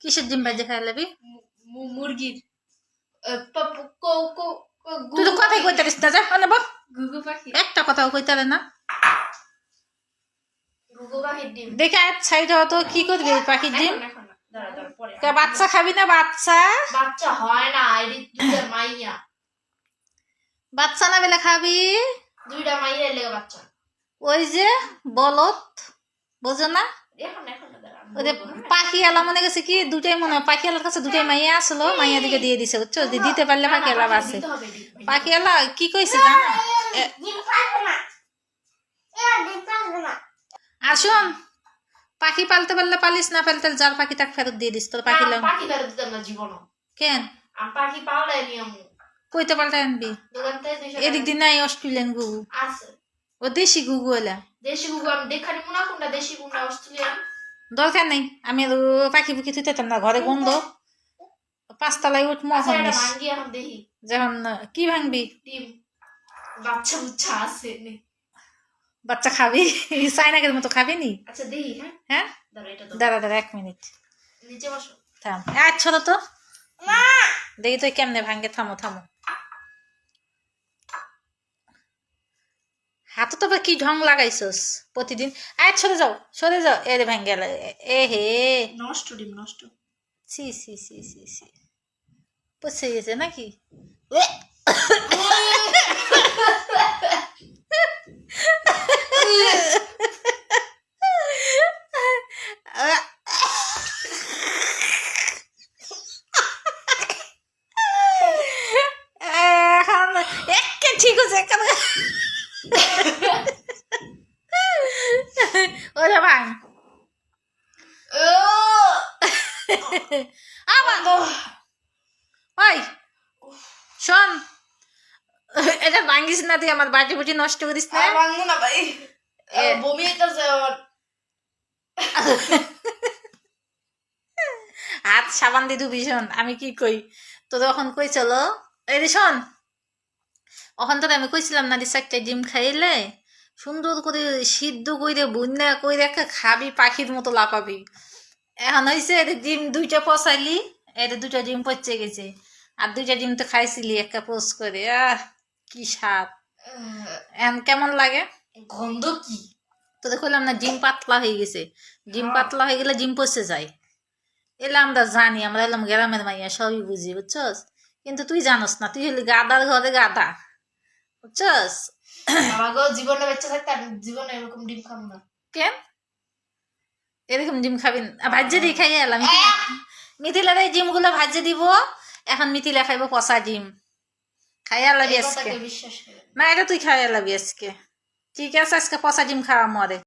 কিসের ডিম ভাজা খাই লাবি? মুরগির। তুই তো কথাই কইতে পারিস না, যা নেব। ঘুঘু পাখি। একটা কথাও কইতে পারে না। ঘুঘু পাখির ডিম। দেখে এক সাইড তো কি করবি পাখির ডিম? বাচ্চা খাবি না? বাচ্চা বাচ্চা হয় না, দুইটা মাইয়া। বাচ্চা না বেলে খাবি? দুইটা মাইয়া লেগে বাচ্চা। ওই যে বলত, বোঝো না? পাখি আলা মনে গেছে কি দুটাই মনে হয়, পাখি আলার কাছে দুটাই মাইয়া আসলো, মাইয়া দিকে দিয়ে দিছে, বুঝছো? দিতে পারলে পাখি আলা বাসে। পাখি আলা কি কইছে জানো? আসুন, পাখি পালতে পারলে পালিস, না পালতে যার পাখি তাকে ফেরত দিয়ে দিস। তোর পাখি পাখি ফেরত দিতাম না জীবন। কেন? পাখি পাওয়াই নিয়ম। কইতে পাল্টা আনবি? এদিক দিন নাই অস্ট্রেলিয়ান গুগু আছে, ও দেশি গুগু এলা। দেশি গুগু আমি দেখানি মনে কোনটা দেশি কোনটা অস্ট্রেলিয়ান। দরকার নেই, আমি পাখি পুখি থুইতাম না, ঘরে গন্ধ। 5 তলায় উঠবো যখন। কি ভাঙবি? ডিম বাচ্চা বুচ্চা আছে। বাচ্চা খাবি? চাইনাকের মতো খাবি নি? আচ্ছা দেখি। হ্যাঁ দাঁড়া 1 মিনিট নিচে বসো। থাম, আচ্ছা তো দেখি তুই কেমনে ভাঙ্গে। থামো হাতে তো কি ঢং লাগাইছস প্রতিদিন। সরে যাও এ রে ভাঙ্গে এ হে। নষ্ট ডিম নষ্ট। সি পচে গেছে নাকি? ঠিক আছে ওরে ভাঙ ওই শোন, এটা ভাঙ্গিস না, তুই আমার বাটি বুটি নষ্ট করিস না। ভাঙবো না ভাই, বমি হইতাছে আমার। হাত সাবান দিয়ে ধুবি। শোন আমি কি কই তো, তখন কই চলো এই রে শোন, ওখান থেকে আমি কইছিলাম না যে 4টা ডিম খাইলে সুন্দর করে সিদ্ধ কইরে বুন্না কইরে একটা খাবি, পাখির মতো লাপাবি। এখন হয়েছে ডিম 2টা পচাইলি, এটা 2টা ডিম পচে গেছে, আর 2টা ডিম তো খাইছিলি একটা পোস্ট করে। কি স্বাদ! এখন কেমন লাগে? গন্ধ কি? তো দেখলাম না ডিম পাতলা হয়ে গেছে। ডিম পাতলা হয়ে গেলে ডিম পচে যায়। এলে আমরা জানি, আমরা এলাম গ্রামের মাইয়া, সবই বুঝি, বুঝছস? কিন্তু তুই জানস না, তুই হলি গাদার ঘরে গাদা, বুঝছস? জীবনে বেঁচে থাকতে আমি জীবনে এরকম ডিম খাবো না। কেন এরকম ডিম খাবি? ভাজ্যে দিয়ে খাইয়ে এলাম। মিথিলার এই ডিম গুলো ভাজ্যে দিব, এখন মিথিলা খাইব পচা ডিম। খাইয়া লাবি আজকে? না, এটা তুই খাইয়া লাবি আজকে। ঠিক আছে, আজকে পচা ডিম খাওয়া মরে।